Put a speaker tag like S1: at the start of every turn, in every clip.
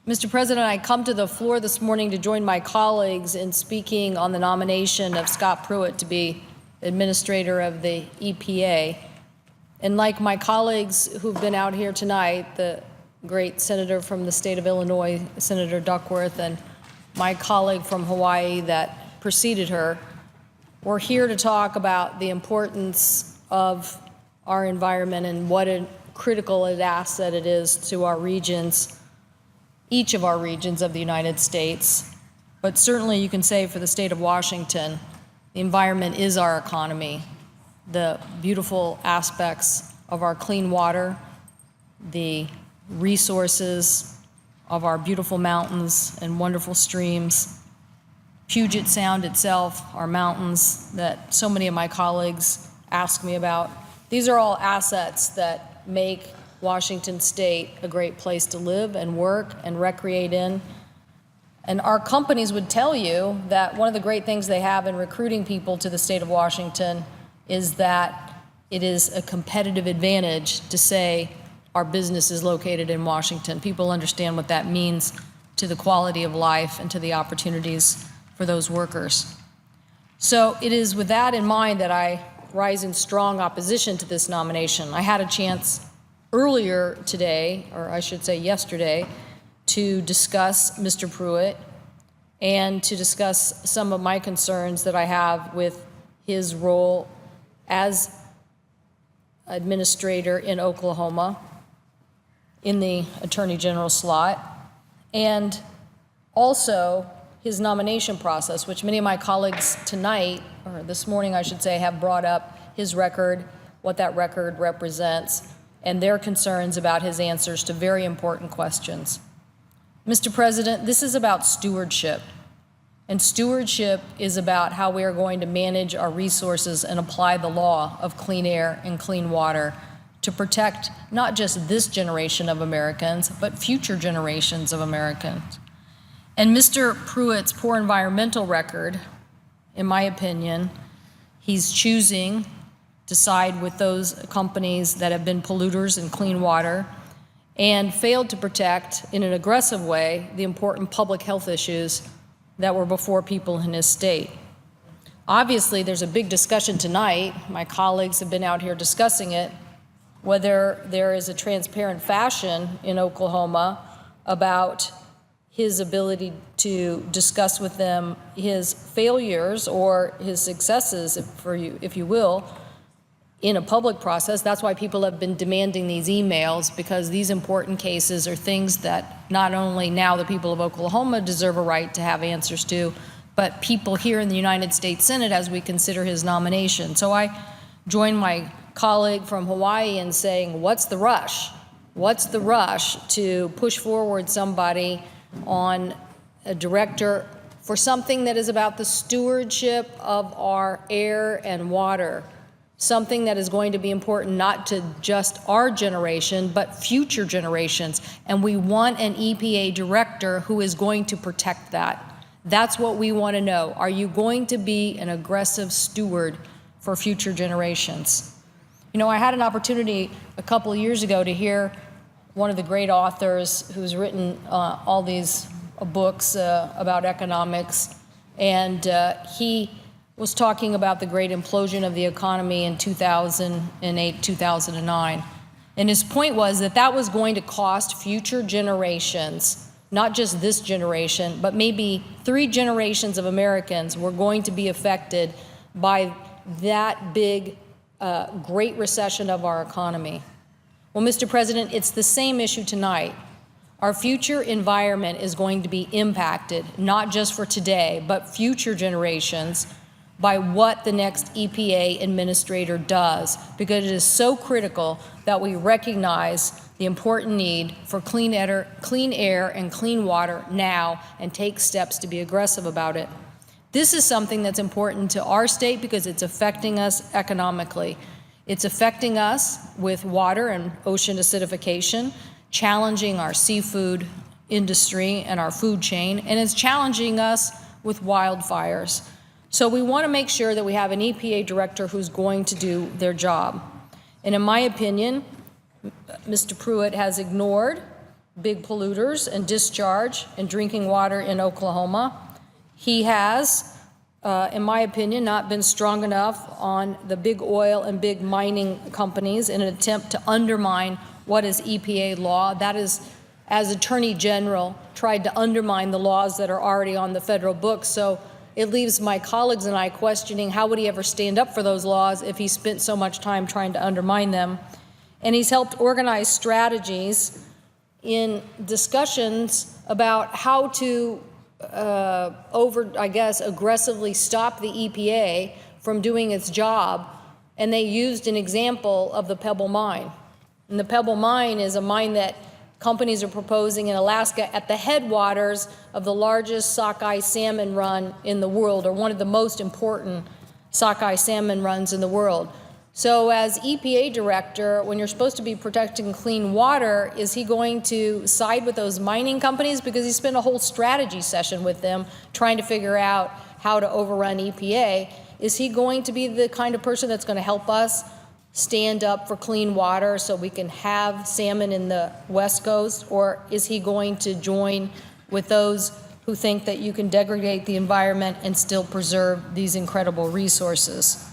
S1: Mr. President, I come to the floor this morning to join my colleagues in speaking on the nomination of Scott Pruitt to be administrator of the EPA. And like my colleagues who've been out here tonight, the great senator from the state of Illinois, Senator Duckworth, and my colleague from Hawaii that preceded her, we're here to talk about the importance of our environment and what a critical asset it is to our regions, each of our regions of the United States. But certainly you can say for the state of Washington, the environment is our economy. The beautiful aspects of our clean water, the resources of our beautiful mountains and wonderful streams, Puget Sound itself, our mountains that so many of my colleagues ask me about. These are all assets that make Washington State a great place to live and work and recreate in. And our companies would tell you that one of the great things they have in recruiting people to the state of Washington is that it is a competitive advantage to say our business is located in Washington. People understand what that means to the quality of life and to the opportunities for those workers. So it is with that in mind that I rise in strong opposition to this nomination. I had a chance earlier today, or I should say yesterday, to discuss Mr. Pruitt and to discuss some of my concerns that I have with his role as administrator in Oklahoma in the Attorney General slot, and also his nomination process, which many of my colleagues tonight, or this morning I should say, have brought up his record, what that record represents, and their concerns about his answers to very important questions. Mr. President, this is about stewardship, and stewardship is about how we are going to manage our resources and apply the law of clean air and clean water to protect not just this generation of Americans, but future generations of Americans. And Mr. Pruitt's poor environmental record, in my opinion, he's choosing to side with those companies that have been polluters in clean water and failed to protect, in an aggressive way, the important public health issues that were before people in his state. Obviously, there's a big discussion tonight. My colleagues have been out here discussing it, whether there is a transparent fashion in Oklahoma about his ability to discuss with them his failures or his successes, if you will, in a public process. That's why people have been demanding these emails, because these important cases are things that not only now the people of Oklahoma deserve a right to have answers to, but people here in the United States Senate as we consider his nomination. So I join my colleague from Hawaii in saying, what's the rush? What's the rush to push forward somebody on a director for something that is about the stewardship of our air and water, something that is going to be important not to just our generation, but future generations. And we want an EPA director who is going to protect that. That's what we want to know. Are you going to be an aggressive steward for future generations? You know, I had an opportunity a couple of years ago to hear one of the great authors who's written all these books about economics, and he was talking about the great implosion of the economy in 2008, 2009. And his point was that that was going to cost future generations, not just this generation, but maybe 3 generations of Americans were going to be affected by that big, great recession of our economy. Well, Mr. President, it's the same issue tonight. Our future environment is going to be impacted, not just for today, but future generations, by what the next EPA administrator does, because it is so critical that we recognize the important need for clean air and clean water now and take steps to be aggressive about it. This is something that's important to our state because it's affecting us economically. It's affecting us with water and ocean acidification, challenging our seafood industry and our food chain, and it's challenging us with wildfires. So we want to make sure that we have an EPA director who's going to do their job. And in my opinion, Mr. Pruitt has ignored big polluters and discharge and drinking water in Oklahoma. He has, in my opinion, not been strong enough on the big oil and big mining companies in an attempt to undermine what is EPA law. That is, as Attorney General, tried to undermine the laws that are already on the federal books. So it leaves my colleagues and I questioning how would he ever stand up for those laws if he spent so much time trying to undermine them. And he's helped organize strategies in discussions about how to aggressively stop the EPA from doing its job. And they used an example of the Pebble Mine. And the Pebble Mine is a mine that companies are proposing in Alaska at the headwaters of the largest sockeye salmon run in the world, or one of the most important sockeye salmon runs in the world. So as EPA director, when you're supposed to be protecting clean water, is he going to side with those mining companies? Because he spent a whole strategy session with them trying to figure out how to overrun EPA. Is he going to be the kind of person that's going to help us stand up for clean water so we can have salmon in the West Coast? Or is he going to join with those who think that you can degrade the environment and still preserve these incredible resources?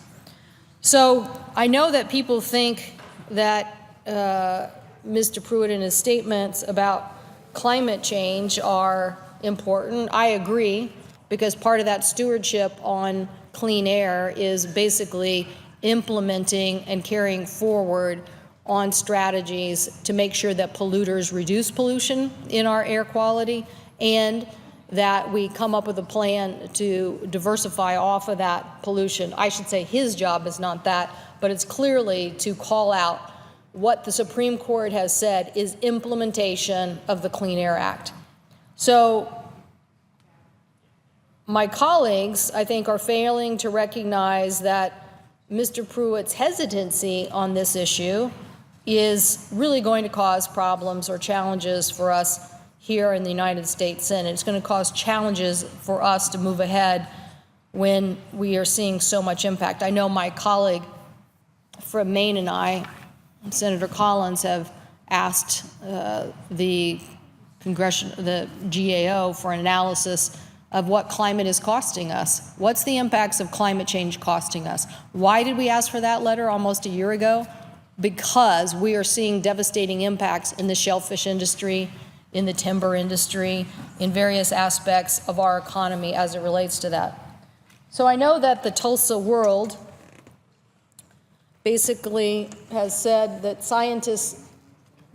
S1: So I know that people think that Mr. Pruitt and his statements about climate change are important. I agree, because part of that stewardship on clean air is basically implementing and carrying forward on strategies to make sure that polluters reduce pollution in our air quality, and that we come up with a plan to diversify off of that pollution. I should say his job is not that, but it's clearly to call out what the Supreme Court has said is implementation of the Clean Air Act. So my colleagues, I think, are failing to recognize that Mr. Pruitt's hesitancy on this issue is really going to cause problems or challenges for us here in the United States Senate. It's going to cause challenges for us to move ahead when we are seeing so much impact. I know my colleague from Maine and I, Senator Collins, have asked the GAO for an analysis of what climate is costing us. What's the impacts of climate change costing us? Why did we ask for that letter almost a year ago? Because we are seeing devastating impacts in the shellfish industry, in the timber industry, in various aspects of our economy as it relates to that. So I know that the Tulsa World basically has said that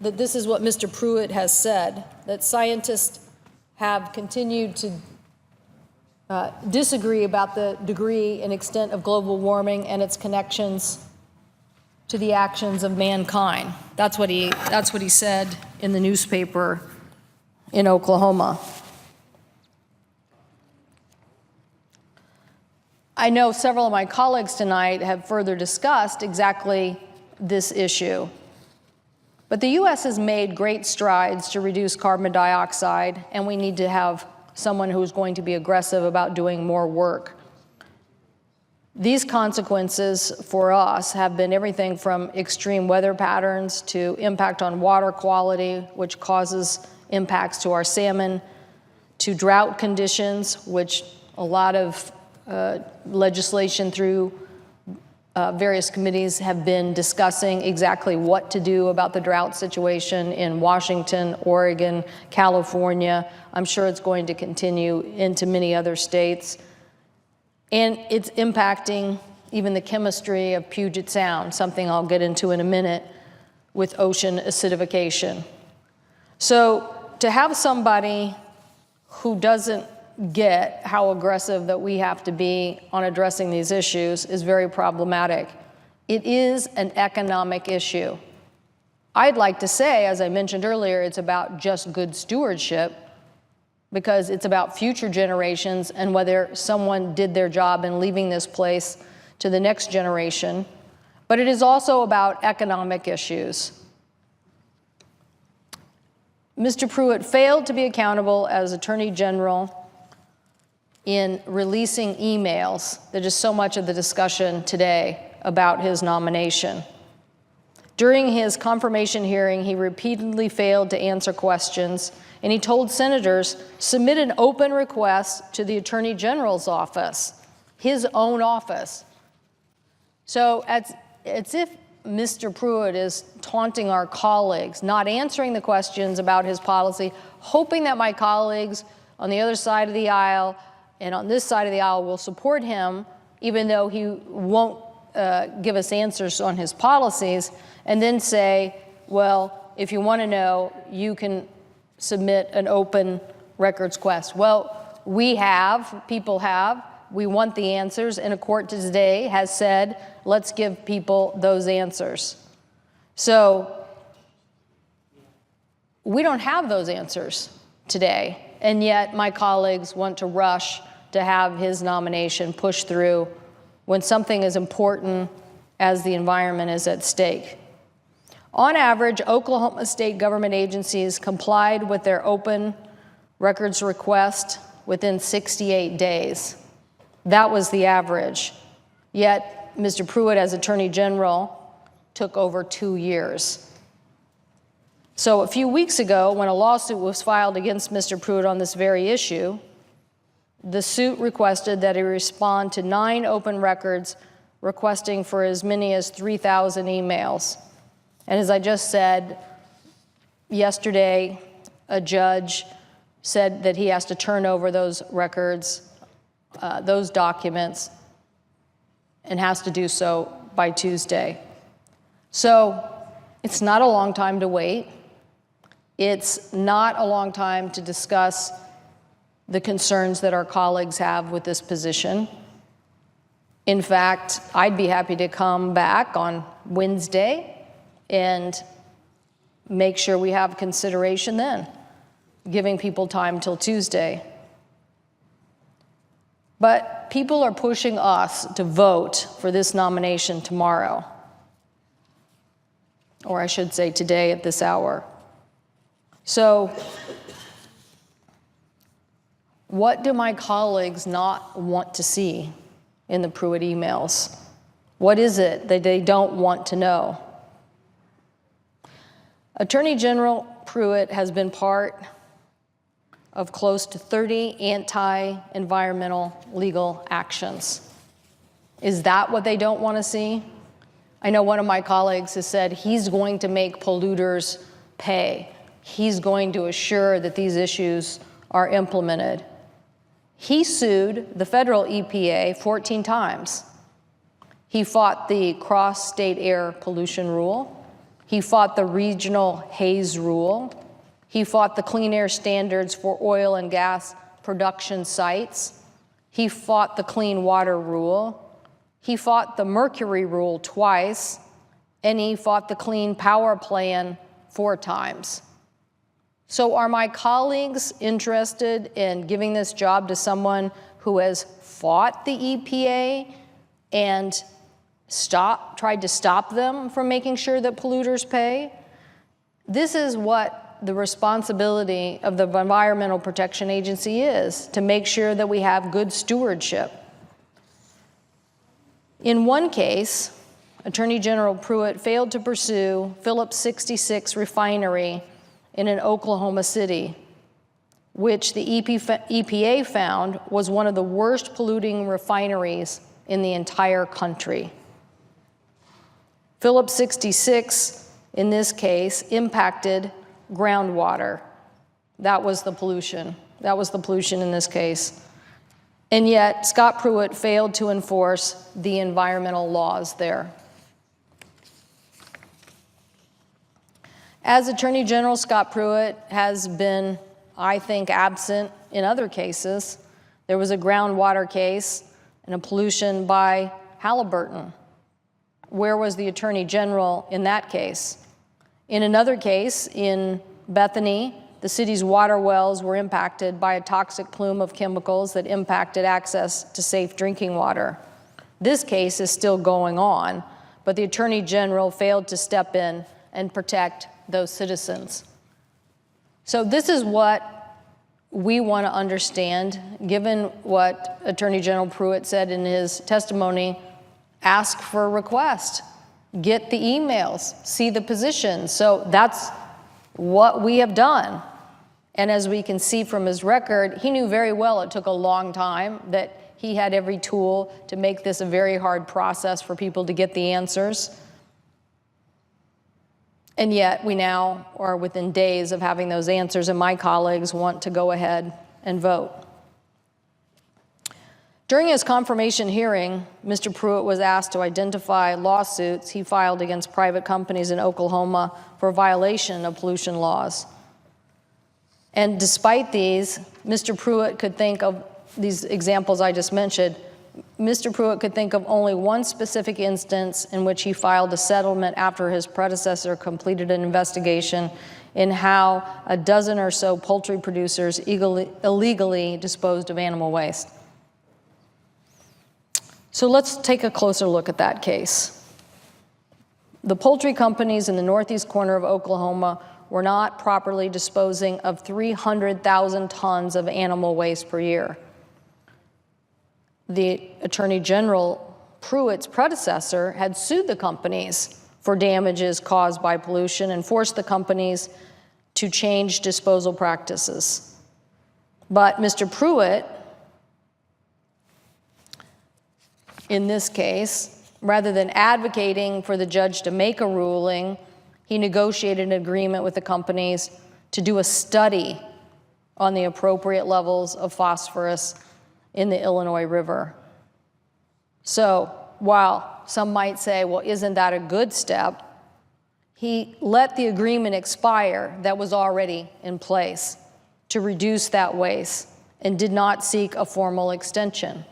S1: that this is what Mr. Pruitt has said, that scientists have continued to disagree about the degree and extent of global warming and its connections to the actions of mankind. That's what he said in the newspaper in Oklahoma. I know several of my colleagues tonight have further discussed exactly this issue. But the U.S. has made great strides to reduce carbon dioxide, and we need to have someone who's going to be aggressive about doing more work. These consequences for us have been everything from extreme weather patterns to impact on water quality, which causes impacts to our salmon, to drought conditions, which a lot of legislation through various committees have been discussing exactly what to do about the drought situation in Washington, Oregon, California. I'm sure it's going to continue into many other states. And it's impacting even the chemistry of Puget Sound, something I'll get into in a minute, with ocean acidification. So to have somebody who doesn't get how aggressive that we have to be on addressing these issues is very problematic. It is an economic issue. I'd like to say, as I mentioned earlier, it's about just good stewardship, because it's about future generations and whether someone did their job in leaving this place to the next generation. But it is also about economic issues. Mr. Pruitt failed to be accountable as Attorney General in releasing emails. There's just so much of the discussion today about his nomination. During his confirmation hearing, he repeatedly failed to answer questions, and he told senators, submit an open request to the Attorney General's office, his own office. So it's if Mr. Pruitt is taunting our colleagues, not answering the questions about his policy, hoping that my colleagues on the other side of the aisle and on this side of the aisle will support him, even though he won't give us answers on his policies, and then say, well, if you want to know, you can submit an open records request. Well, people have, we want the answers, and a court today has said, let's give people those answers. So we don't have those answers today, and yet my colleagues want to rush to have his nomination pushed through when something as important as the environment is at stake. On average, Oklahoma state government agencies complied with their open records request within 68 days. That was the average. Yet, Mr. Pruitt, as Attorney General, took over 2 years. So a few weeks ago, when a lawsuit was filed against Mr. Pruitt on this very issue, the suit requested that he respond to 9 open records requesting for as many as 3,000 emails. And as I just said, yesterday, a judge said that he has to turn over those records, those documents, and has to do so by Tuesday. So it's not a long time to wait. It's not a long time to discuss the concerns that our colleagues have with this position. In fact, I'd be happy to come back on Wednesday and make sure we have consideration then, giving people time till Tuesday. But people are pushing us to vote for this nomination tomorrow, or I should say today at this hour. So what do my colleagues not want to see in the Pruitt emails? What is it that they don't want to know? Attorney General Pruitt has been part of close to 30 anti-environmental legal actions. Is that what they don't want to see? I know one of my colleagues has said he's going to make polluters pay. He's going to assure that these issues are implemented. He sued the federal EPA 14 times. He fought the cross-state air pollution rule. He fought the regional haze rule. He fought the clean air standards for oil and gas production sites. He fought the clean water rule. He fought the mercury rule twice, and he fought the clean power plan 4 times. So are my colleagues interested in giving this job to someone who has fought the EPA and tried to stop them from making sure that polluters pay? This is what the responsibility of the Environmental Protection Agency is, to make sure that we have good stewardship. In one case, Attorney General Pruitt failed to pursue Phillips 66 refinery in an Oklahoma City, which the EPA found was one of the worst polluting refineries in the entire country. Phillips 66, in this case, impacted groundwater. That was the pollution. That was the pollution in this case. And yet, Scott Pruitt failed to enforce the environmental laws there. As Attorney General, Scott Pruitt has been, I think, absent in other cases. There was a groundwater case and a pollution by Halliburton. Where was the Attorney General in that case? In another case, in Bethany, the city's water wells were impacted by a toxic plume of chemicals that impacted access to safe drinking water. This case is still going on, but the Attorney General failed to step in and protect those citizens. So this is what we want to understand, given what Attorney General Pruitt said in his testimony. Ask for a request. get the emails, see the positions. So that's what we have done. And as we can see from his record, he knew very well it took a long time, that he had every tool to make this a very hard process for people to get the answers. And yet we now are within days of having those answers, and my colleagues want to go ahead and vote. During his confirmation hearing, Mr. Pruitt was asked to identify lawsuits he filed against private companies in Oklahoma for violation of pollution laws. And despite these, Mr. Pruitt could think of these examples I just mentioned. Mr. Pruitt could think of only one specific instance in which he filed a settlement after his predecessor completed an investigation in how a dozen or so poultry producers illegally disposed of animal waste. So let's take a closer look at that case. The poultry companies in the northeast corner of Oklahoma were not properly disposing of 300,000 tons of animal waste per year. The Attorney General, Pruitt's predecessor, had sued the companies for damages caused by pollution and forced the companies to change disposal practices. But Mr. Pruitt, in this case, rather than advocating for the judge to make a ruling, he negotiated an agreement with the companies to do a study on the appropriate levels of phosphorus in the Illinois River. So while some might say, well, isn't that a good step? He let the agreement expire that was already in place to reduce that waste and did not seek a formal extension.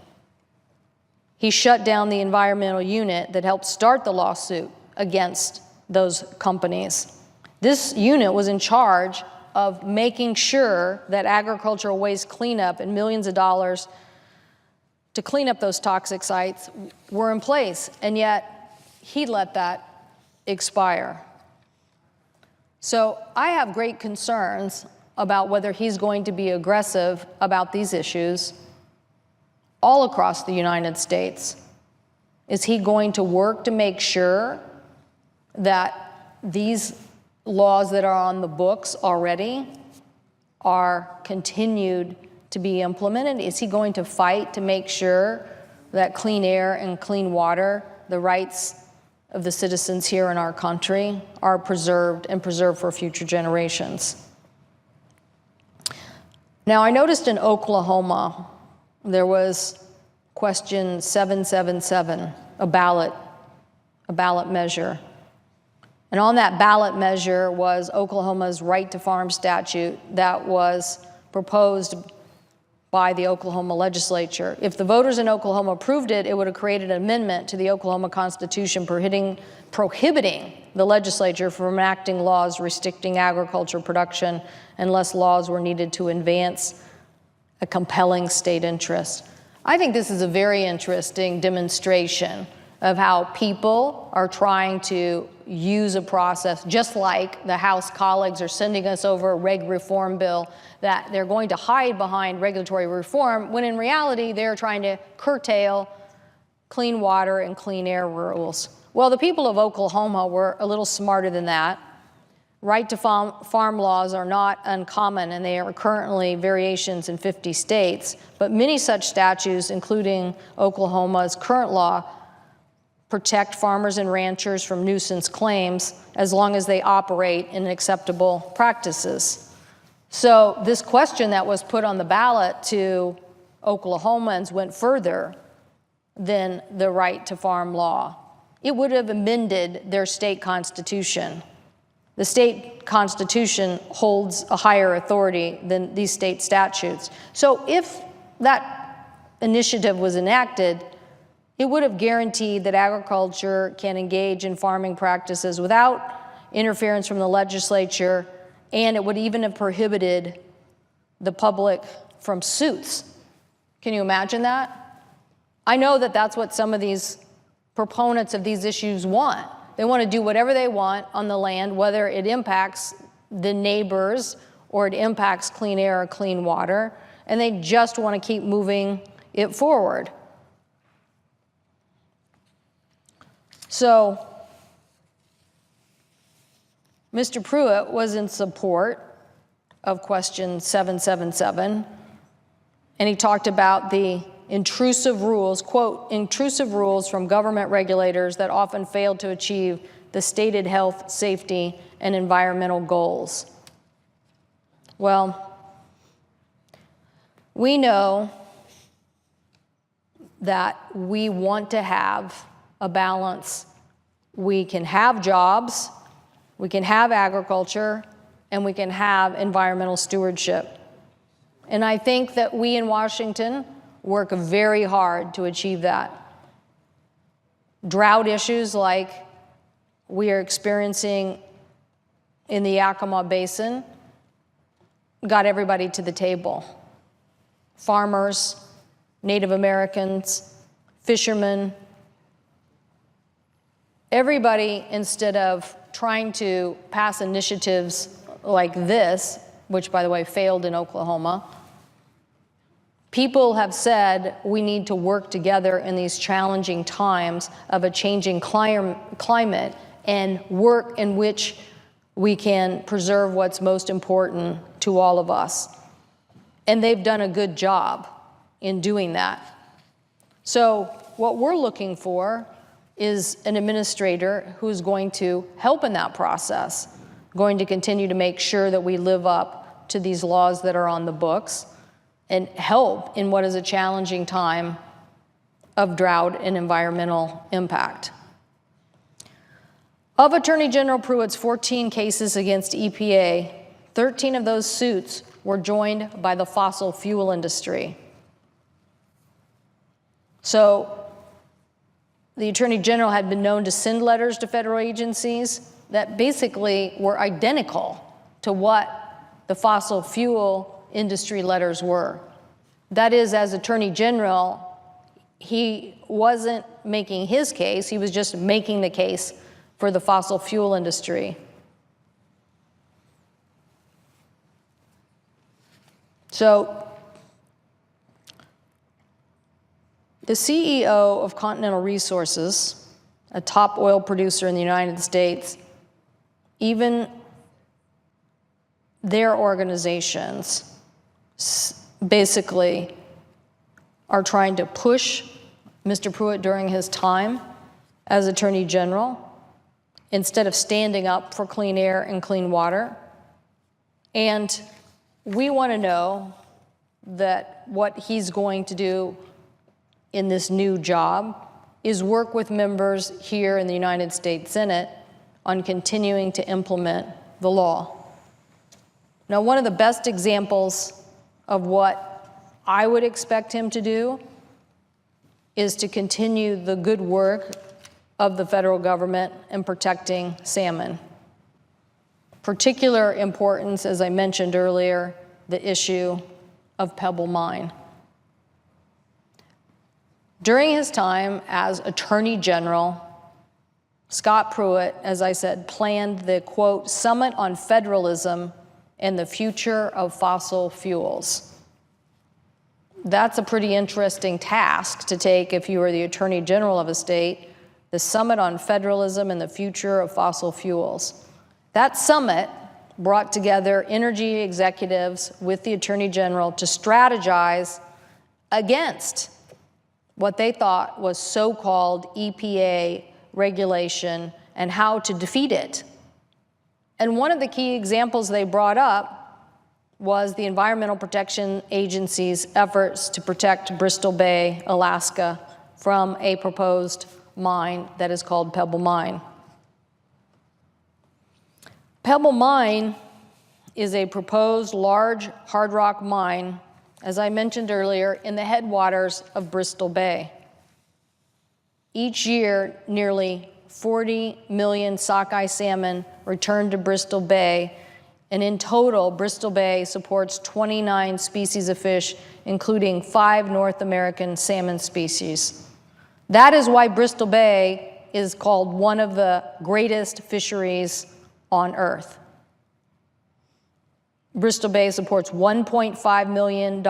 S1: He shut down the environmental unit that helped start the lawsuit against those companies. This unit was in charge of making sure that agricultural waste cleanup and millions of dollars to clean up those toxic sites were in place, and yet he let that expire. So I have great concerns about whether he's going to be aggressive about these issues all across the United States. Is he going to work to make sure that these laws that are on the books already are continued to be implemented? Is he going to fight to make sure that clean air and clean water, the rights of the citizens here in our country, are preserved and preserved for future generations? Now, I noticed in Oklahoma, there was question 777, a ballot measure. And on that ballot measure was Oklahoma's right to farm statute that was proposed by the Oklahoma legislature. If the voters in Oklahoma approved it, it would have created an amendment to the Oklahoma Constitution prohibiting the legislature from enacting laws restricting agriculture production unless laws were needed to advance a compelling state interest. I think this is a very interesting demonstration of how people are trying to use a process, just like the House colleagues are sending us over a reg reform bill, that they're going to hide behind regulatory reform, when in reality they're trying to curtail clean water and clean air rules. Well, the people of Oklahoma were a little smarter than that. Right to farm laws are not uncommon, and they are currently variations in 50 states, but many such statutes, including Oklahoma's current law, protect farmers and ranchers from nuisance claims as long as they operate in acceptable practices. So this question that was put on the ballot to Oklahomans went further than the right to farm law. It would have amended their state constitution. The state constitution holds a higher authority than these state statutes. So if that initiative was enacted, it would have guaranteed that agriculture can engage in farming practices without interference from the legislature, and it would even have prohibited the public from suits. Can you imagine that? I know that that's what some of these proponents of these issues want. They want to do whatever they want on the land, whether it impacts the neighbors or it impacts clean air or clean water, and they just want to keep moving it forward. So Mr. Pruitt was in support of question 777, and he talked about the intrusive rules, quote, intrusive rules from government regulators that often fail to achieve the stated health, safety, and environmental goals. Well, we know that we want to have a balance. We can have jobs, we can have agriculture, and we can have environmental stewardship. And I think that we in Washington work very hard to achieve that. Drought issues like we are experiencing in the Yakima Basin got everybody to the table. Farmers, Native Americans, fishermen, everybody, instead of trying to pass initiatives like this, which, by the way, failed in Oklahoma, people have said we need to work together in these challenging times of a changing climate and work in which we can preserve what's most important to all of us. And they've done a good job in doing that. So what we're looking for is an administrator who's going to help in that process, going to continue to make sure that we live up to these laws that are on the books and help in what is a challenging time of drought and environmental impact. Of Attorney General Pruitt's 14 cases against EPA, 13 of those suits were joined by the fossil fuel industry. So the Attorney General had been known to send letters to federal agencies that basically were identical to what the fossil fuel industry letters were. That is, as Attorney General, he wasn't making his case, he was just making the case for the fossil fuel industry. So the CEO of Continental Resources, a top oil producer in the United States, even their organizations basically are trying to push Mr. Pruitt during his time as Attorney General instead of standing up for clean air and clean water. And we want to know that what he's going to do in this new job is work with members here in the United States Senate on continuing to implement the law. Now, one of the best examples of what I would expect him to do is to continue the good work of the federal government in protecting salmon. Particular importance, as I mentioned earlier, the issue of Pebble Mine. During his time as Attorney General, Scott Pruitt, as I said, planned the, quote, Summit on Federalism and the Future of Fossil Fuels. That's a pretty interesting task to take if you were the Attorney General of a state, the Summit on Federalism and the Future of Fossil Fuels. That summit brought together energy executives with the Attorney General to strategize against what they thought was so-called EPA regulation and how to defeat it. And one of the key examples they brought up was the Environmental Protection Agency's efforts to protect Bristol Bay, Alaska, from a proposed mine that is called Pebble Mine. Pebble Mine is a proposed large hard rock mine, as I mentioned earlier, in the headwaters of Bristol Bay. Each year, nearly 40 million sockeye salmon return to Bristol Bay, and in total, Bristol Bay supports 29 species of fish, including 5 North American salmon species. That is why Bristol Bay is called one of the greatest fisheries on Earth. Bristol Bay supports $1.5 million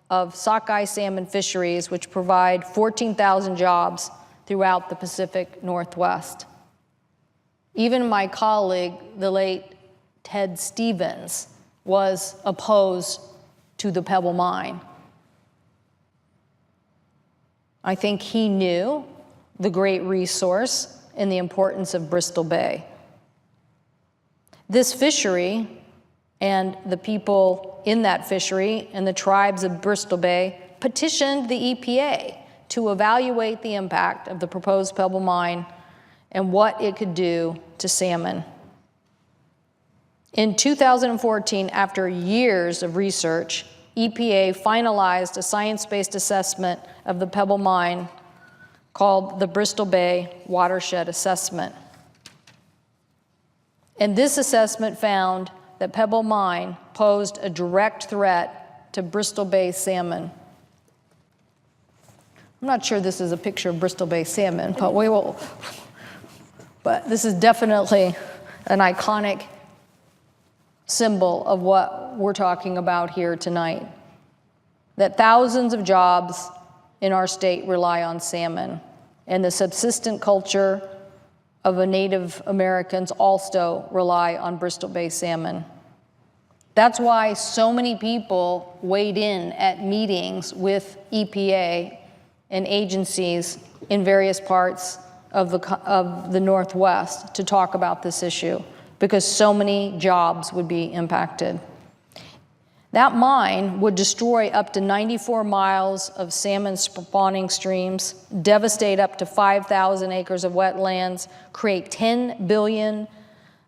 S1: of sockeye salmon fisheries, which provide 14,000 jobs throughout the Pacific Northwest. Even my colleague, the late Ted Stevens, was opposed to the Pebble Mine. I think he knew the great resource and the importance of Bristol Bay. This fishery and the people in that fishery and the tribes of Bristol Bay petitioned the EPA to evaluate the impact of the proposed Pebble Mine and what it could do to salmon. In 2014, after years of research, EPA finalized a science-based assessment of the Pebble Mine called the Bristol Bay Watershed Assessment. And this assessment found that Pebble Mine posed a direct threat to Bristol Bay salmon. I'm not sure this is a picture of Bristol Bay salmon, but we will. But this is definitely an iconic symbol of what we're talking about here tonight. That thousands of jobs in our state rely on salmon, and the subsistent culture of the Native Americans also rely on Bristol Bay salmon. That's why so many people weighed in at meetings with EPA and agencies in various parts of the Northwest to talk about this issue, because so many jobs would be impacted. That mine would destroy up to 94 miles of salmon spawning streams, devastate up to 5,000 acres of wetlands, create $10 billion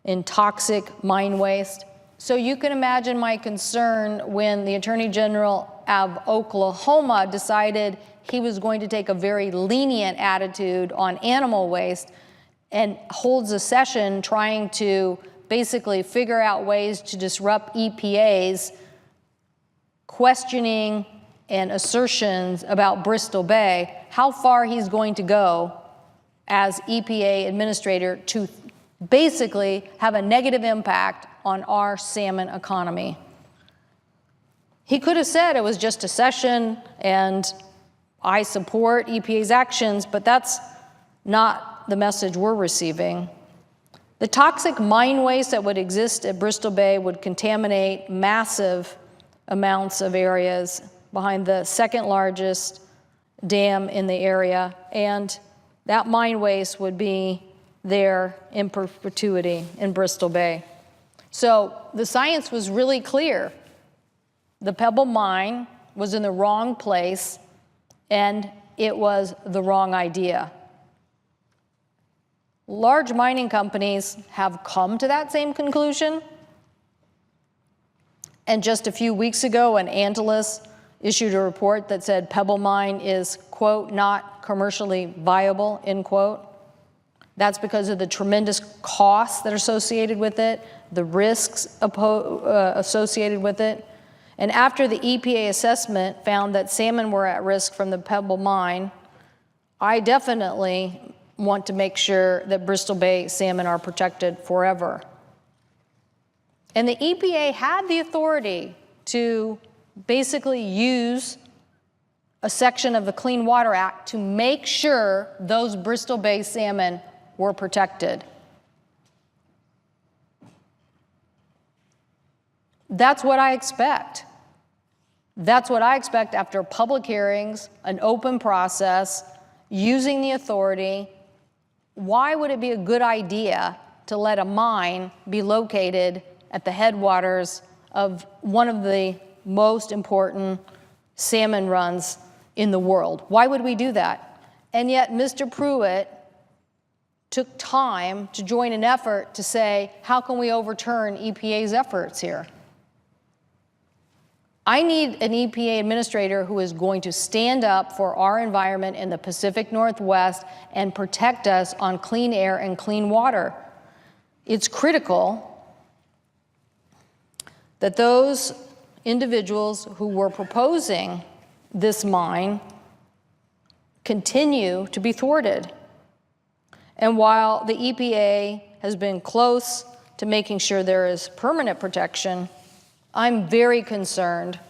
S1: in toxic mine waste. So you can imagine my concern when the Attorney General of Oklahoma decided he was going to take a very lenient attitude on animal waste and holds a session trying to basically figure out ways to disrupt EPA's questioning and assertions about Bristol Bay, how far he's going to go as EPA administrator to basically have a negative impact on our salmon economy. He could have said it was just a session and I support EPA's actions, but that's not the message we're receiving. The toxic mine waste that would exist at Bristol Bay would contaminate massive amounts of areas behind the second largest dam in the area, and that mine waste would be there in perpetuity in Bristol Bay. So the science was really clear. The Pebble Mine was in the wrong place, and it was the wrong idea. Large mining companies have come to that same conclusion. And just a few weeks ago, an Antilles issued a report that said Pebble Mine is, quote, not commercially viable, end quote. That's because of the tremendous costs that are associated with it, the risks associated with it. And after the EPA assessment found that salmon were at risk from the Pebble Mine, I definitely want to make sure that Bristol Bay salmon are protected forever. And the EPA had the authority to basically use a section of the Clean Water Act to make sure those Bristol Bay salmon were protected. That's what I expect. That's what I expect after public hearings, an open process, using the authority. Why would it be a good idea to let a mine be located at the headwaters of one of the most important salmon runs in the world? Why would we do that? And yet Mr. Pruitt took time to join an effort to say, how can we overturn EPA's efforts here? I need an EPA administrator who is going to stand up for our environment in the Pacific Northwest and protect us on clean air and clean water. It's critical that those individuals who were proposing this mine continue to be thwarted. And while the EPA has been close to making sure there is permanent protection, I'm very concerned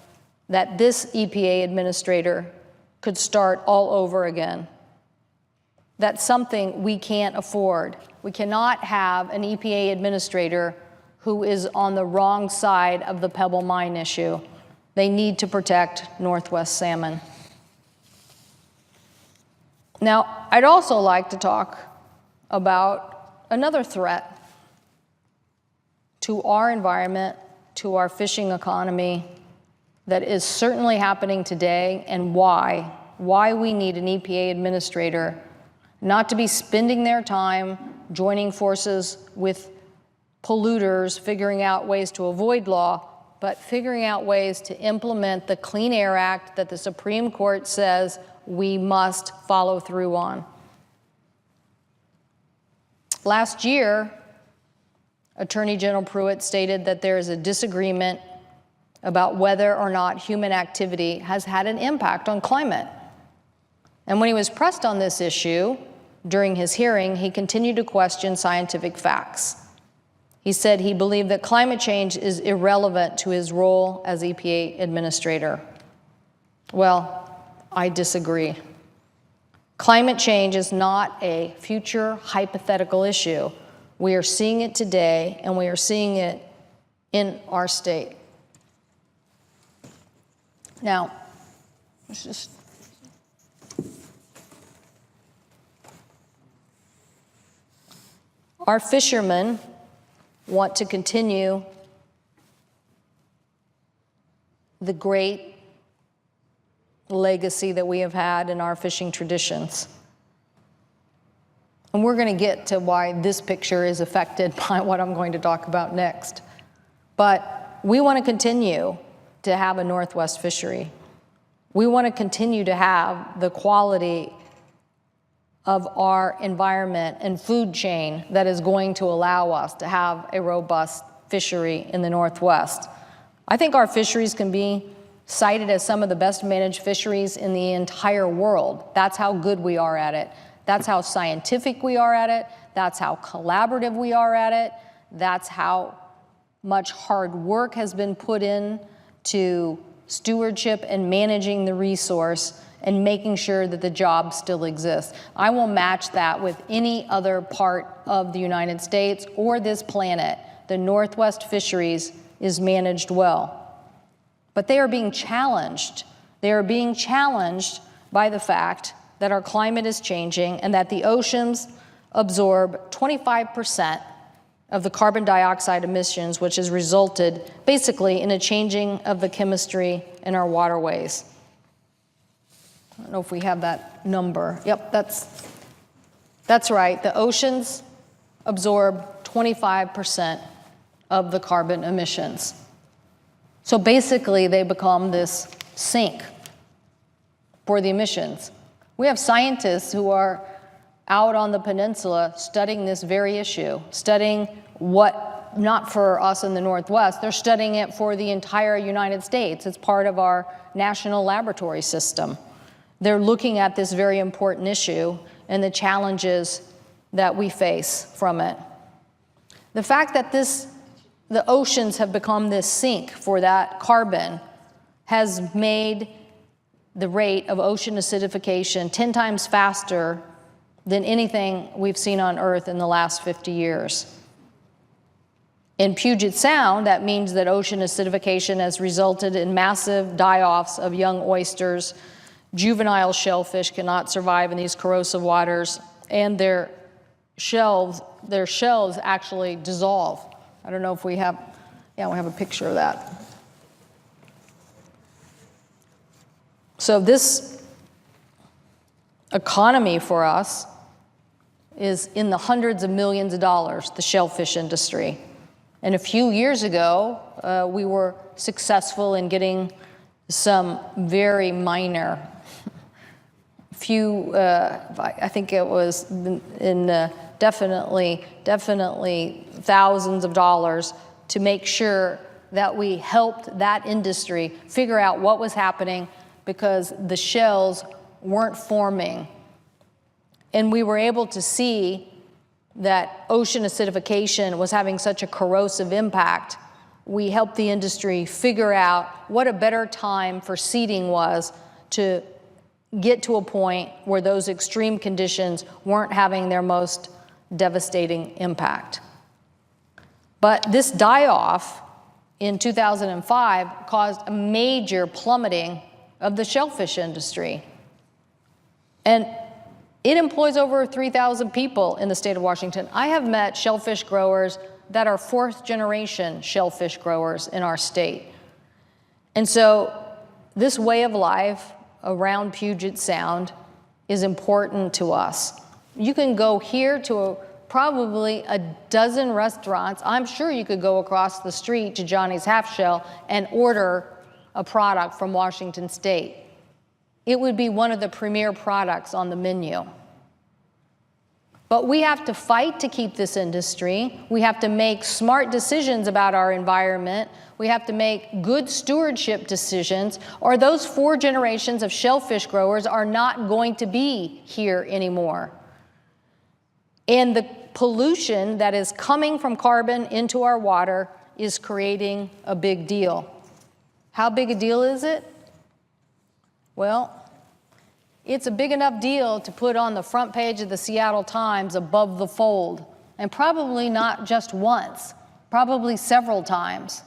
S1: that this EPA administrator could start all over again. That's something we can't afford. We cannot have an EPA administrator who is on the wrong side of the Pebble Mine issue. They need to protect Northwest salmon. Now, I'd also like to talk about another threat to our environment, to our fishing economy, that is certainly happening today, and why we need an EPA administrator not to be spending their time joining forces with polluters, figuring out ways to avoid law, but figuring out ways to implement the Clean Air Act that the Supreme Court says we must follow through on. Last year, Attorney General Pruitt stated that there is a disagreement about whether or not human activity has had an impact on climate. And when he was pressed on this issue during his hearing, he continued to question scientific facts. He said he believed that climate change is irrelevant to his role as EPA administrator. Well, I disagree. Climate change is not a future hypothetical issue. We are seeing it today, and we are seeing it in our state. Now, let's just our fishermen want to continue the great legacy that we have had in our fishing traditions. And we're going to get to why this picture is affected by what I'm going to talk about next. But we want to continue to have a Northwest fishery. We want to continue to have the quality of our environment and food chain that is going to allow us to have a robust fishery in the Northwest. I think our fisheries can be cited as some of the best managed fisheries in the entire world. That's how good we are at it. That's how scientific we are at it. That's how collaborative we are at it. That's how much hard work has been put in to stewardship and managing the resource and making sure that the job still exists. I will match that with any other part of the United States or this planet. The Northwest fisheries is managed well. But they are being challenged. They are being challenged by the fact that our climate is changing and that the oceans absorb 25% of the carbon dioxide emissions, which has resulted basically in a changing of the chemistry in our waterways. I don't know if we have that number. Yep, that's right. The oceans absorb 25% of the carbon emissions. So basically, they become this sink for the emissions. We have scientists who are out on the peninsula studying this very issue, studying what, not for us in the Northwest, they're studying it for the entire United States. It's part of our national laboratory system. They're looking at this very important issue and the challenges that we face from it. The fact that the oceans have become this sink for that carbon has made the rate of ocean acidification 10 times faster than anything we've seen on Earth in the last 50 years. In Puget Sound, that means that ocean acidification has resulted in massive die-offs of young oysters. Juvenile shellfish cannot survive in these corrosive waters, and their shells actually dissolve. I don't know if we have a picture of that. So this economy for us is in the hundreds of millions of dollars, the shellfish industry. And a few years ago, we were successful in getting some very minor, I think it was in definitely thousands of dollars to make sure that we helped that industry figure out what was happening because the shells weren't forming. And we were able to see that ocean acidification was having such a corrosive impact. We helped the industry figure out what a better time for seeding was to get to a point where those extreme conditions weren't having their most devastating impact. But this die-off in 2005 caused a major plummeting of the shellfish industry. And it employs over 3,000 people in the state of Washington. I have met shellfish growers that are fourth-generation shellfish growers in our state. And so this way of life around Puget Sound is important to us. You can go here to probably a dozen restaurants. I'm sure you could go across the street to Johnny's Half Shell and order a product from Washington State. It would be one of the premier products on the menu. But we have to fight to keep this industry. We have to make smart decisions about our environment. We have to make good stewardship decisions, or those 4 generations of shellfish growers are not going to be here anymore. And the pollution that is coming from carbon into our water is creating a big deal. How big a deal is it? Well, it's a big enough deal to put on the front page of the Seattle Times above the fold, and probably not just once, probably several times.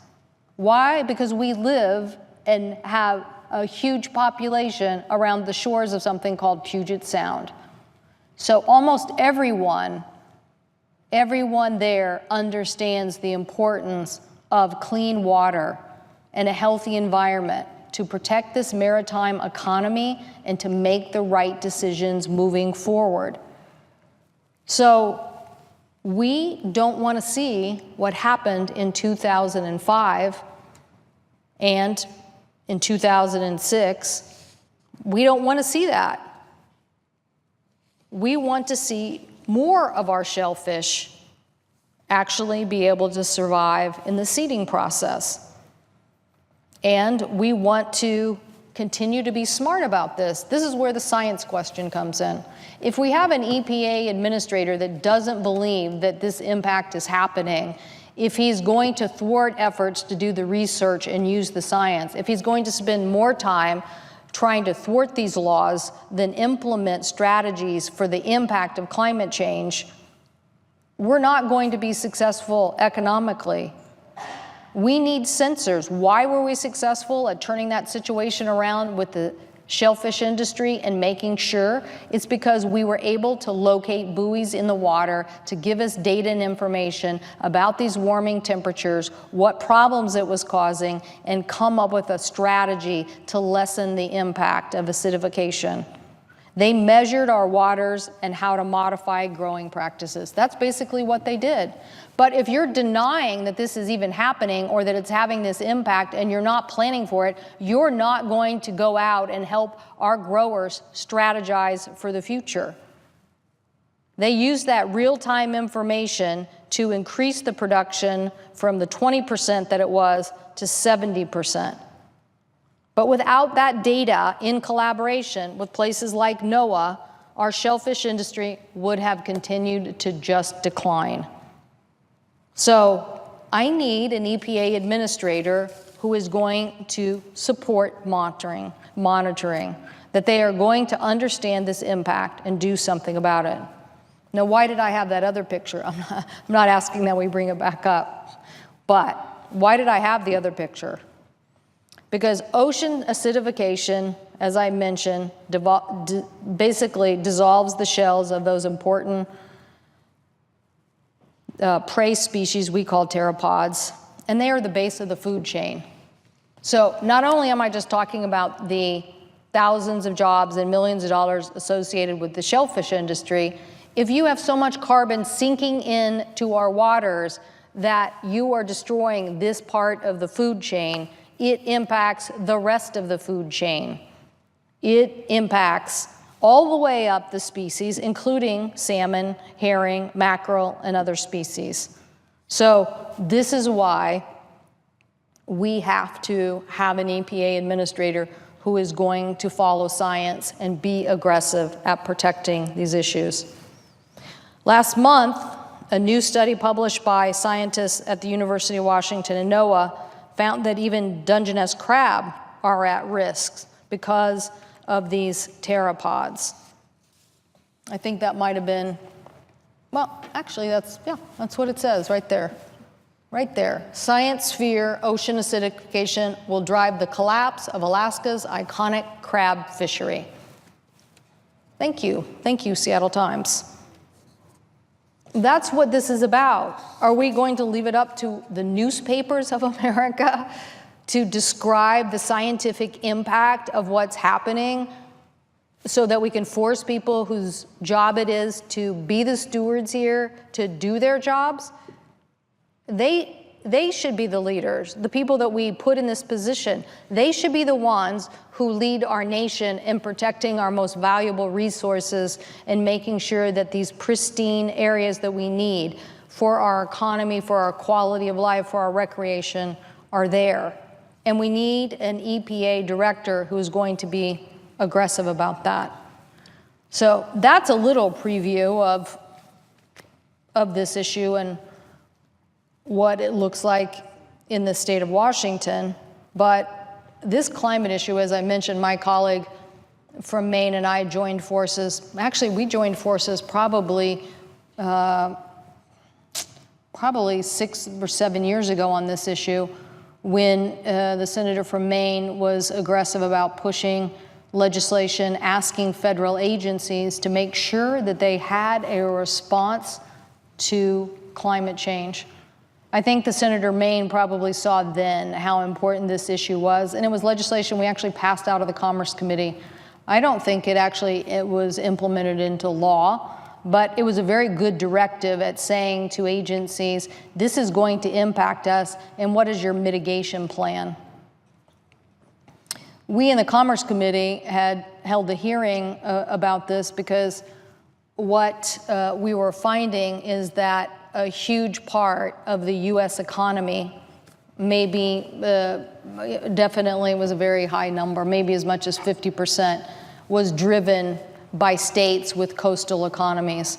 S1: Why? Because we live and have a huge population around the shores of something called Puget Sound. So almost everyone there understands the importance of clean water and a healthy environment to protect this maritime economy and to make the right decisions moving forward. So we don't want to see what happened in 2005 and in 2006. We don't want to see that. We want to see more of our shellfish actually be able to survive in the seeding process. And we want to continue to be smart about this. This is where the science question comes in. If we have an EPA administrator that doesn't believe that this impact is happening, if he's going to thwart efforts to do the research and use the science, if he's going to spend more time trying to thwart these laws than implement strategies for the impact of climate change, we're not going to be successful economically. We need sensors. Why were we successful at turning that situation around with the shellfish industry and making sure? It's because we were able to locate buoys in the water to give us data and information about these warming temperatures, what problems it was causing, and come up with a strategy to lessen the impact of acidification. They measured our waters and how to modify growing practices. That's basically what they did. But if you're denying that this is even happening or that it's having this impact and you're not planning for it, you're not going to go out and help our growers strategize for the future. They use that real-time information to increase the production from the 20% that it was to 70%. But without that data in collaboration with places like NOAA, our shellfish industry would have continued to just decline. So I need an EPA administrator who is going to support monitoring, that they are going to understand this impact and do something about it. Now, why did I have that other picture? I'm not asking that we bring it back up, but why did I have the other picture? Because ocean acidification, as I mentioned, basically dissolves the shells of those important prey species we call pteropods, and they are the base of the food chain. So not only am I just talking about the thousands of jobs and millions of dollars associated with the shellfish industry, if you have so much carbon sinking into our waters that you are destroying this part of the food chain, it impacts the rest of the food chain. It impacts all the way up the species, including salmon, herring, mackerel, and other species. So this is why we have to have an EPA administrator who is going to follow science and be aggressive at protecting these issues. Last month, a new study published by scientists at the University of Washington and NOAA found that even Dungeness crab are at risk because of these pteropods. I think that might have been Well, actually, that's what it says right there. Right there. Science fear ocean acidification will drive the collapse of Alaska's iconic crab fishery. Thank you. Thank you, Seattle Times. That's what this is about. Are we going to leave it up to the newspapers of America to describe the scientific impact of what's happening so that we can force people whose job it is to be the stewards here to do their jobs? They should be the leaders, the people that we put in this position. They should be the ones who lead our nation in protecting our most valuable resources and making sure that these pristine areas that we need for our economy, for our quality of life, for our recreation are there. And we need an EPA director who is going to be aggressive about that. So that's a little preview of this issue and what it looks like in the state of Washington. But this climate issue, as I mentioned, my colleague from Maine and I joined forces. Actually, we joined forces probably 6 or 7 years ago on this issue when the senator from Maine was aggressive about pushing legislation asking federal agencies to make sure that they had a response to climate change. I think the Senator Maine probably saw then how important this issue was, and it was legislation we actually passed out of the Commerce Committee. I don't think it was implemented into law, but it was a very good directive at saying to agencies, this is going to impact us, and what is your mitigation plan? We in the Commerce Committee had held a hearing about this because what we were finding is that a huge part of the U.S. economy, maybe definitely was a very high number, maybe as much as 50%, was driven by states with coastal economies.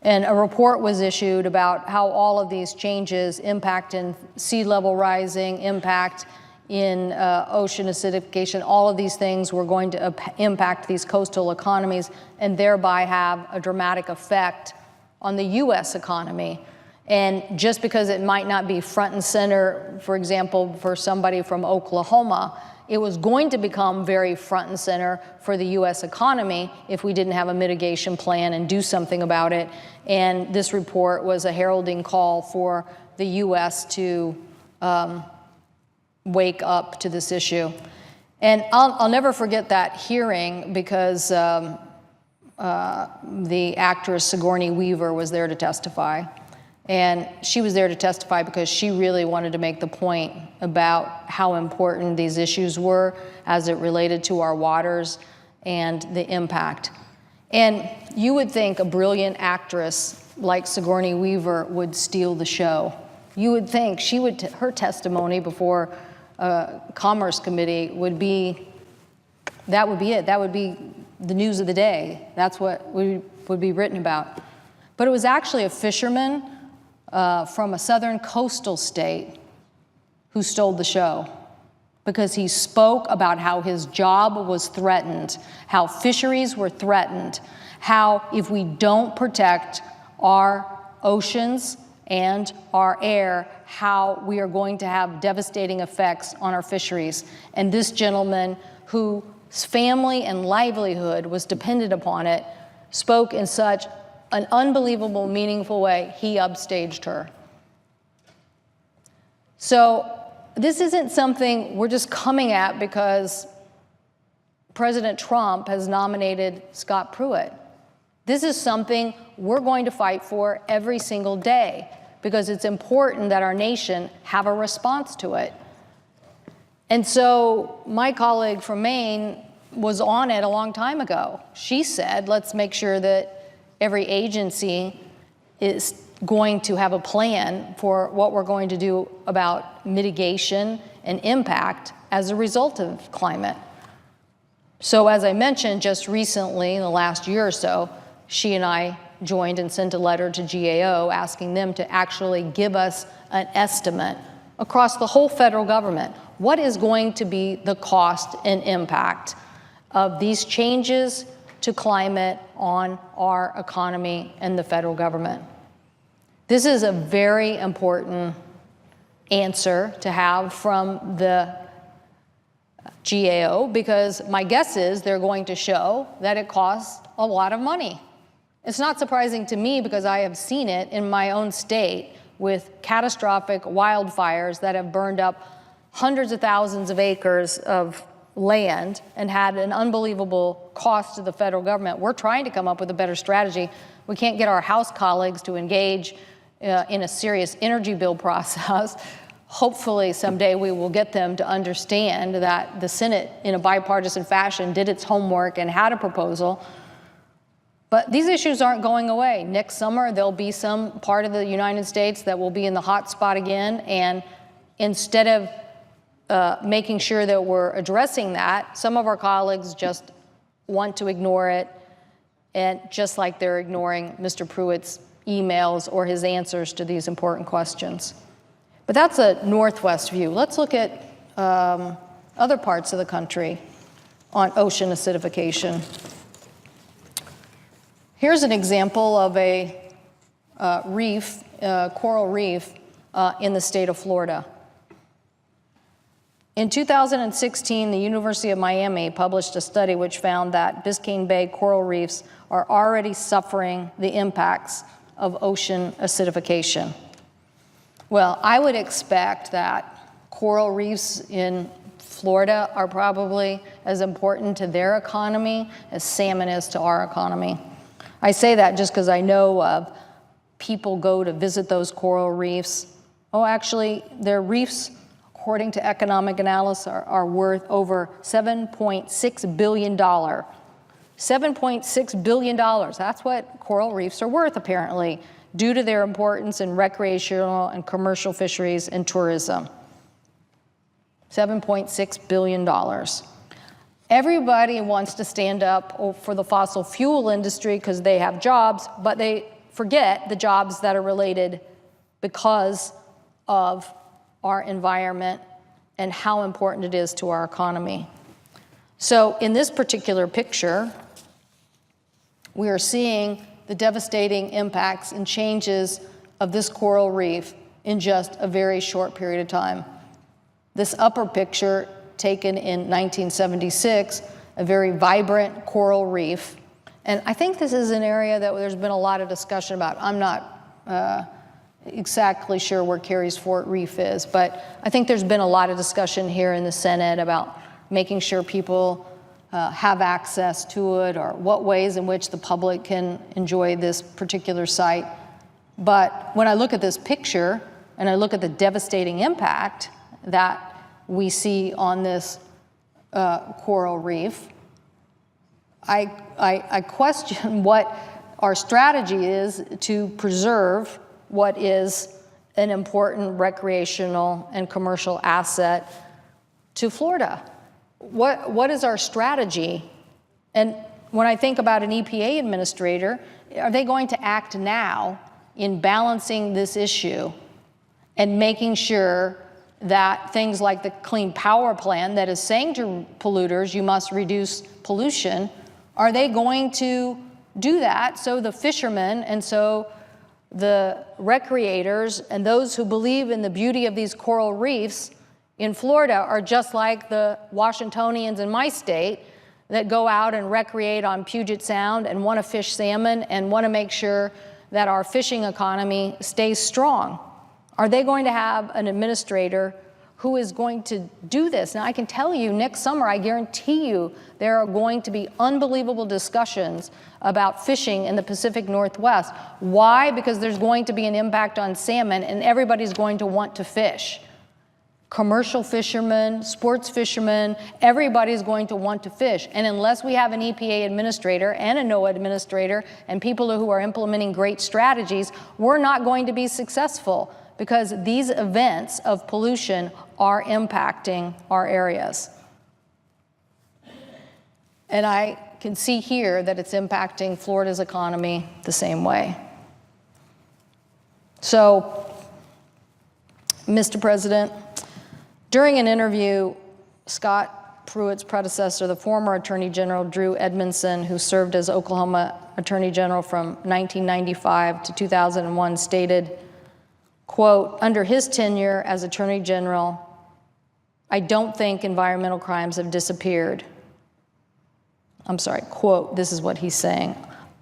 S1: And a report was issued about how all of these changes impact in sea level rising, impact in ocean acidification, all of these things were going to impact these coastal economies and thereby have a dramatic effect on the U.S. economy. And just because it might not be front and center, for example, for somebody from Oklahoma, it was going to become very front and center for the U.S. economy if we didn't have a mitigation plan and do something about it. And this report was a heralding call for the U.S. to wake up to this issue. And I'll never forget that hearing because the actress Sigourney Weaver was there to testify. And she was there to testify because she really wanted to make the point about how important these issues were as it related to our waters and the impact. And you would think a brilliant actress like Sigourney Weaver would steal the show. You would think her testimony before Commerce Committee would be it. That would be the news of the day. That's what would be written about. But it was actually a fisherman from a southern coastal state who stole the show because he spoke about how his job was threatened, how fisheries were threatened, how if we don't protect our oceans and our air, how we are going to have devastating effects on our fisheries. And this gentleman, whose family and livelihood was dependent upon it, spoke in such an unbelievable, meaningful way, he upstaged her. So this isn't something we're just coming at because President Trump has nominated Scott Pruitt. This is something we're going to fight for every single day because it's important that our nation have a response to it. And so my colleague from Maine was on it a long time ago. She said, let's make sure that every agency is going to have a plan for what we're going to do about mitigation and impact as a result of climate. So as I mentioned, just recently, in the last year or so, she and I joined and sent a letter to GAO asking them to actually give us an estimate across the whole federal government. What is going to be the cost and impact of these changes to climate on our economy and the federal government? This is a very important answer to have from the GAO, because my guess is they're going to show that it costs a lot of money. It's not surprising to me because I have seen it in my own state with catastrophic wildfires that have burned up hundreds of thousands of acres of land and had an unbelievable cost to the federal government. We're trying to come up with a better strategy. We can't get our House colleagues to engage in a serious energy bill process. Hopefully someday we will get them to understand that the Senate, in a bipartisan fashion, did its homework and had a proposal. But these issues aren't going away. Next summer, there'll be some part of the United States that will be in the hot spot again. And instead of making sure that we're addressing that, some of our colleagues just want to ignore it, and just like they're ignoring Mr. Pruitt's emails or his answers to these important questions. But that's a Northwest view. Let's look at other parts of the country on ocean acidification. Here's an example of a reef, coral reef in the state of Florida. In 2016, the University of Miami published a study which found that Biscayne Bay coral reefs are already suffering the impacts of ocean acidification. Well, I would expect that coral reefs in Florida are probably as important to their economy as salmon is to our economy. I say that just because I know of people go to visit those coral reefs. Oh, actually, their reefs, according to economic analysis, are worth over $7.6 billion. $7.6 billion, that's what coral reefs are worth, apparently, due to their importance in recreational and commercial fisheries and tourism. $7.6 billion. Everybody wants to stand up for the fossil fuel industry because they have jobs, but they forget the jobs that are related because of our environment and how important it is to our economy. So in this particular picture, we are seeing the devastating impacts and changes of this coral reef in just a very short period of time. This upper picture, taken in 1976, a very vibrant coral reef. And I think this is an area that there's been a lot of discussion about. I'm not exactly sure where Carey's Fort Reef is, but I think there's been a lot of discussion here in the Senate about making sure people have access to it, or what ways in which the public can enjoy this particular site. But when I look at this picture and I look at the devastating impact that we see on this coral reef, I question what our strategy is to preserve what is an important recreational and commercial asset to Florida. What is our strategy? And when I think about an EPA administrator, are they going to act now in balancing this issue and making sure that things like the Clean Power Plan that is saying to polluters, you must reduce pollution, are they going to do that so the fishermen and so the recreators and those who believe in the beauty of these coral reefs in Florida are just like the Washingtonians in my state that go out and recreate on Puget Sound and want to fish salmon and want to make sure that our fishing economy stays strong? Are they going to have an administrator who is going to do this? Now, I can tell you, next summer, I guarantee you, there are going to be unbelievable discussions about fishing in the Pacific Northwest. Why? Because there's going to be an impact on salmon, and everybody's going to want to fish. Commercial fishermen, sports fishermen, everybody's going to want to fish. And unless we have an EPA administrator and a NOAA administrator and people who are implementing great strategies, we're not going to be successful, because these events of pollution are impacting our areas. And I can see here that it's impacting Florida's economy the same way. So, Mr. President, during an interview, Scott Pruitt's predecessor, the former Attorney General Drew Edmondson, who served as Oklahoma Attorney General from 1995 to 2001, stated, quote, "Under his tenure as Attorney General, I don't think environmental crimes have disappeared." I'm sorry, quote, this is what he's saying.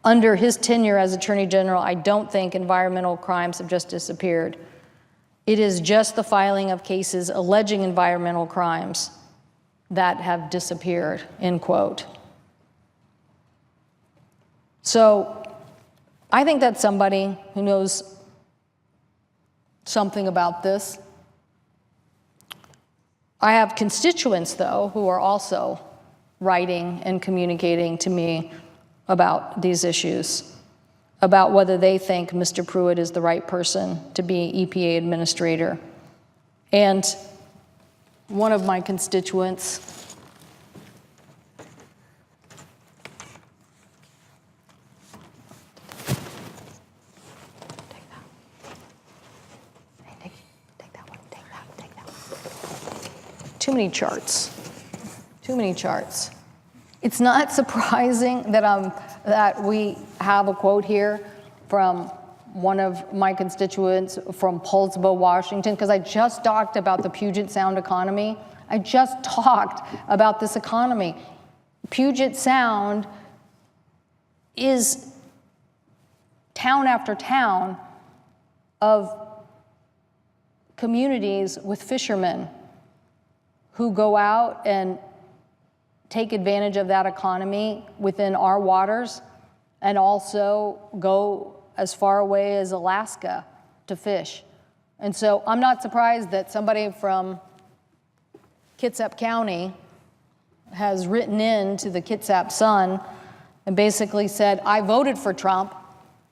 S1: "Under his tenure as Attorney General, I don't think environmental crimes have just disappeared. It is just the filing of cases alleging environmental crimes that have disappeared," end quote. So I think that's somebody who knows something about this. I have constituents, though, who are also writing and communicating to me about these issues, about whether they think Mr. Pruitt is the right person to be EPA administrator. And one of my constituents too many charts. It's not surprising that we have a quote here from one of my constituents from Poulsbo, Washington, because I just talked about the Puget Sound economy. I just talked about this economy. Puget Sound is town after town of communities with fishermen who go out and take advantage of that economy within our waters and also go as far away as Alaska to fish. And so I'm not surprised that somebody from Kitsap County has written in to the Kitsap Sun and basically said, "I voted for Trump,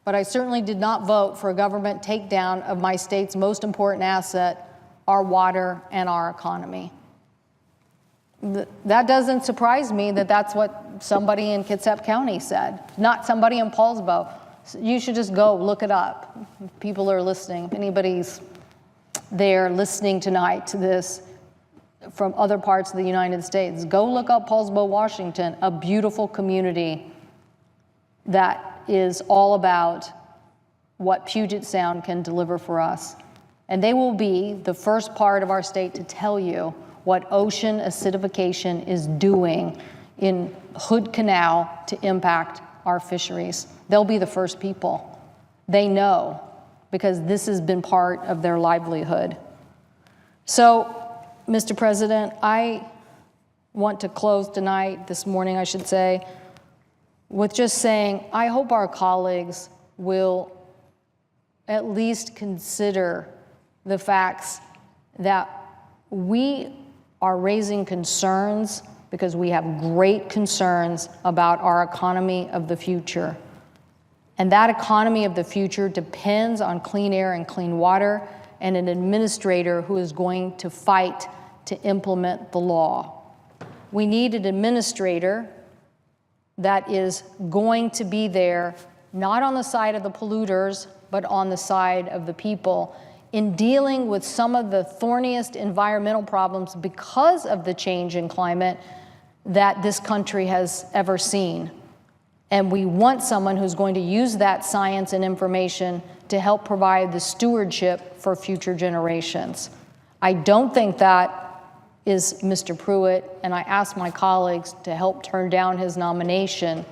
S1: but I certainly did not vote for a government takedown of my state's most important asset, our water and our economy." That doesn't surprise me that that's what somebody in Kitsap County said, not somebody in Poulsbo. You should just go look it up. People are listening. If anybody's there listening tonight to this from other parts of the United States, go look up Poulsbo, Washington, a beautiful community that is all about what Puget Sound can deliver for us. And they will be the first part of our state to tell you what ocean acidification is doing in Hood Canal to impact our fisheries. They'll be the first people. They know, because this has been part of their livelihood. So, Mr. President, I want to close tonight, this morning I should say, with just saying, I hope our colleagues will at least consider the facts that we are raising concerns because we have great concerns about our economy of the future. And that economy of the future depends on clean air and clean water and an administrator who is going to fight to implement the law. We need an administrator that is going to be there, not on the side of the polluters, but on the side of the people, in dealing with some of the thorniest environmental problems because of the change in climate that this country has ever seen. And we want someone who's going to use that science and information to help provide the stewardship for future generations. I don't think that is Mr. Pruitt, and I ask my colleagues to help turn down his nomination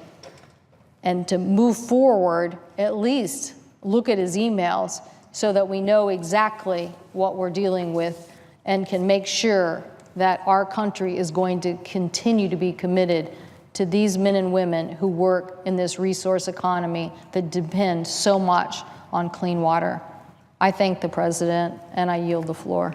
S1: and to move forward, at least look at his emails, so that we know exactly what we're dealing with and can make sure that our country is going to continue to be committed to these men and women who work in this resource economy that depend so much on clean water. I thank the President, and I yield the floor.